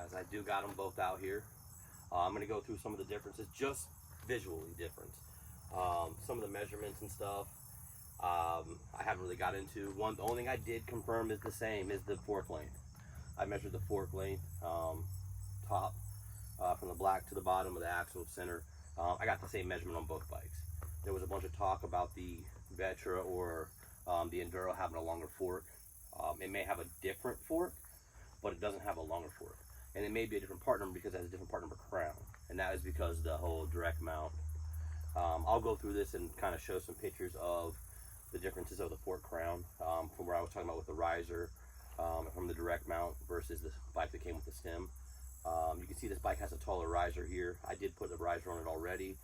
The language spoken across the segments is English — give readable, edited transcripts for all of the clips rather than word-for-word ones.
guys. I do got them both out here. I'm going to go through some of the differences, just visually different. Some of the measurements and stuff I haven't really got into. The only thing I did confirm is the same, is the fork length. I measured the fork length, top, from the black to the bottom of the axle center. I got the same measurement on both bikes. There was a bunch of talk about the Vetra or the Enduro having a longer fork. It may have a different fork, but it doesn't have a longer fork. And it may be a different part number because it has a different part number crown. And that is because the whole direct mount. I'll go through this and kind of show some pictures of the differences of the fork crown from where I was talking about with the riser, from the direct mount versus the bike that came with the stem. You can see this bike has a taller riser here. I did put the riser on it already,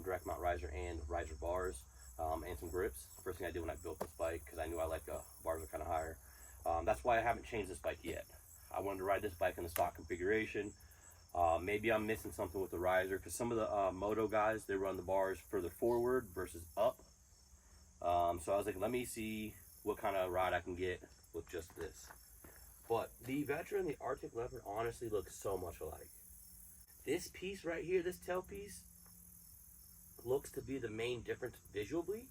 direct mount riser and riser bars, and some grips. First thing I did when I built this bike, because I knew I liked bars are kind of higher. That's why I haven't changed this bike yet. I wanted to ride this bike in the stock configuration. Maybe I'm missing something with the riser, because some of the moto guys, they run the bars further forward versus up. So I was like, let me see what kind of ride I can get with just this. But the Vetra and the Arctic Leopard honestly look so much alike. This piece right here, this tail piece, looks to be the main difference visually,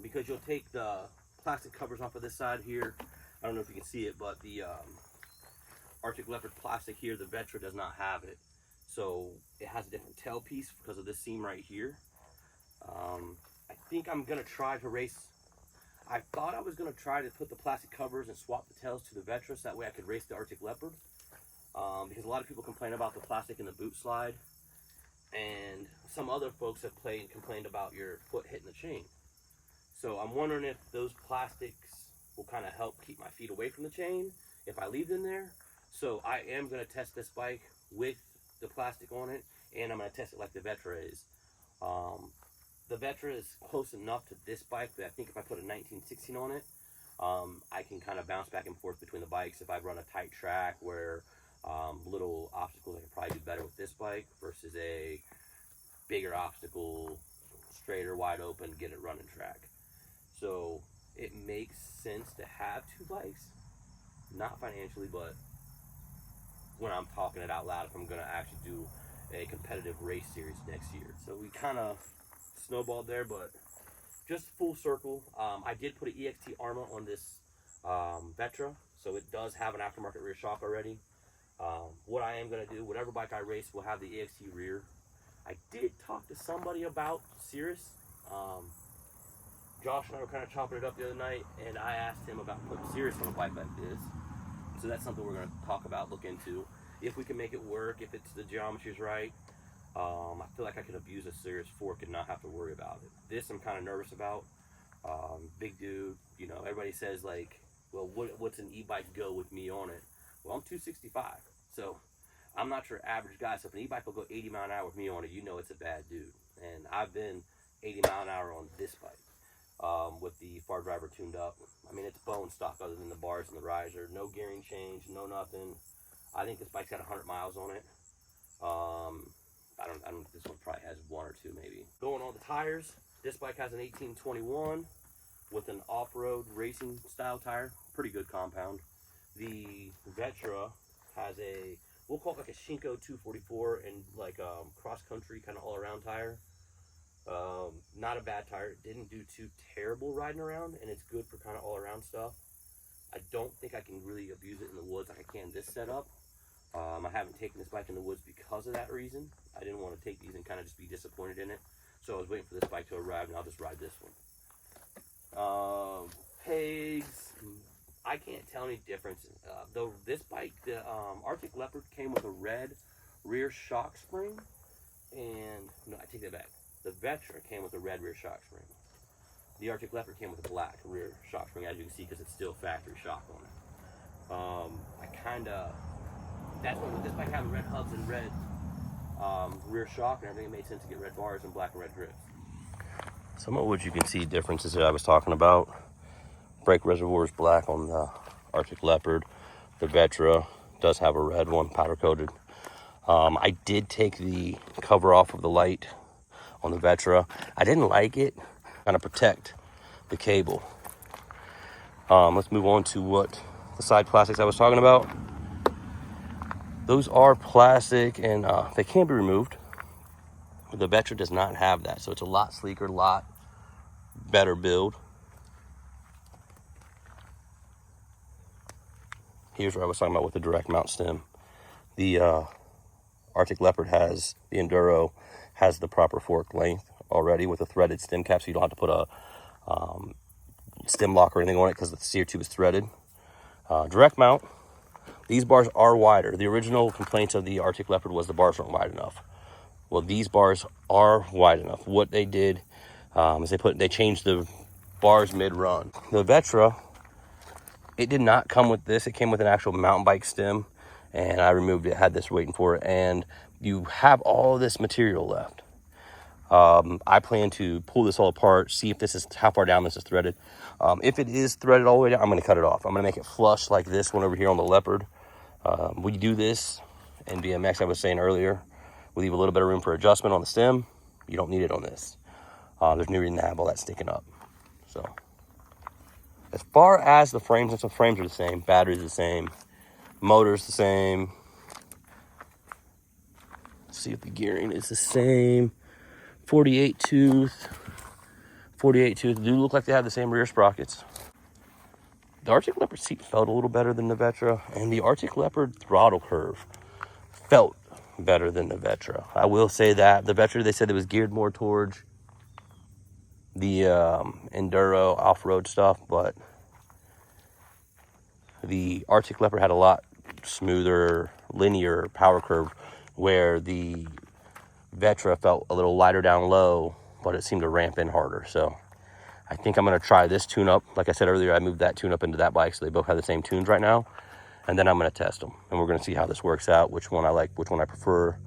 because you'll take the plastic covers off of this side here. I don't know if you can see it, but the Arctic Leopard plastic here, the Vetra does not have it. So it has a different tail piece because of this seam right here. I think I'm gonna try to race. I thought I was gonna try to put the plastic covers and swap the tails to the Vetra, so that way I could race the Arctic Leopard. Because a lot of people complain about the plastic in the boot slide, and some other folks have complained about your foot hitting the chain. So I'm wondering if those plastics will kind of help keep my feet away from the chain if I leave them there. So I am going to test this bike with the plastic on it, and I'm going to test it like the Vetra is. The Vetra is close enough to this bike that I think if I put a 1916 on it, I can kind of bounce back and forth between the bikes. If I run a tight track where little obstacles, I can probably do better with this bike versus a bigger obstacle, straighter, wide open, get it running track. So it makes sense to have two bikes, not financially, but when I'm talking it out loud, if I'm going to actually do a competitive race series next year. So we kind of snowballed there, but just full circle. I did put an EXT Arma on this Vetra, so it does have an aftermarket rear shock already. What I am going to do, whatever bike I race will have the EXT rear. I did talk to somebody about Cirrus. Josh and I were kind of chopping it up the other night, and I asked him about putting Cirrus on a bike like this. So that's something we're going to talk about, look into. If we can make it work, if the geometry's right. I feel like I could abuse a Cirrus fork and not have to worry about it. This I'm kind of nervous about. Big dude, you know, everybody says like, well, what's an e-bike go with me on it? Well, I'm 265, so I'm not your average guy. So if an e-bike will go 80 mile an hour with me on it, you know it's a bad dude. And I've been 80 mile an hour on this bike with the far driver tuned up. I mean, it's bone stock other than the bars and the riser. No gearing change, no nothing. I think this bike's got 100 miles on it. I don't. This one probably has one or two maybe. Going on the tires, this bike has an 1821 with an off-road racing style tire. Pretty good compound. The Vetra has a, we'll call it like a Shinko 244 and like cross-country kind of all-around tire. Not a bad tire. It didn't do too terrible riding around, and it's good for kind of all-around stuff. I don't think I can really abuse it in the woods like I can this setup. I haven't taken this bike in the woods because of that reason. I didn't want to take these and kind of just be disappointed in it. So I was waiting for this bike to arrive, and I'll just ride this one. Pegs, I can't tell any difference. Though this bike, the Arctic Leopard, came with a red rear shock spring, and no, I take that back. The Vetra came with a red rear shock spring. The Arctic Leopard came with a black rear shock spring, as you can see, because it's still factory shock on it. That's what with this bike having red hubs and red rear shock and everything, it made sense to get red bars and black and red grips. Some of what you can see differences that I was talking about. Brake reservoir is black on the Arctic Leopard. The Vetra does have a red one, powder coated. I did take the cover off of the light on the Vetra. I didn't like it, kind of protect the cable. Let's move on to what the side plastics I was talking about. Those are plastic, and they can be removed. The Vetra does not have that, so it's a lot sleeker, lot better build. Here's what I was talking about with the direct mount stem. The Arctic Leopard has, the Enduro has the proper fork length already with a threaded stem cap, so you don't have to put a stem lock or anything on it because the sear tube is threaded. Direct mount, these bars are wider. The original complaints of the Arctic Leopard was the bars weren't wide enough. Well, these bars are wide enough. What they did is they changed the bars mid-run. The Vetra, it did not come with this. It came with an actual mountain bike stem, and I removed it, had this waiting for it, and you have all this material left. I plan to pull this all apart, see if this is, how far down this is threaded. If it is threaded all the way down, I'm going to cut it off. I'm going to make it flush like this one over here on the Leopard. When you do this in BMX, I was saying earlier, we leave a little bit of room for adjustment on the stem. You don't need it on this. There's no reason to have all that sticking up. So, as far as the frames, since the frames are the same, battery's the same, motor's the same. Let's see if the gearing is the same. 48 tooth. They do look like they have the same rear sprockets. The Arctic Leopard seat felt a little better than the Vetra, and the Arctic Leopard throttle curve felt better than the Vetra. I will say that. The Vetra, they said it was geared more towards the enduro off-road stuff, but the Arctic Leopard had a lot smoother, linear power curve, where the Vetra felt a little lighter down low, but it seemed to ramp in harder. So I think I'm going to try this tune-up. Like I said earlier, I moved that tune-up into that bike, so they both have the same tunes right now. And then I'm going to test them, and we're going to see how this works out, which one I like, which one I prefer.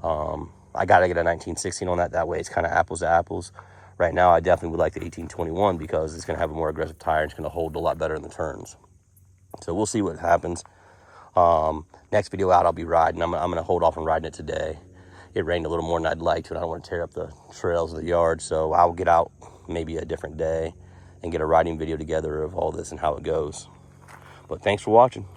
I got to get a 1916 on that. That way it's kind of apples to apples. Right now, I definitely would like the 1821 because it's going to have a more aggressive tire, and it's going to hold a lot better in the turns. So we'll see what happens. Next video out, I'll be riding. I'm going to hold off on riding it today. It rained a little more than I'd like to, and I don't want to tear up the trails of the yard, so I'll get out maybe a different day and get a riding video together of all this and how it goes. But thanks for watching.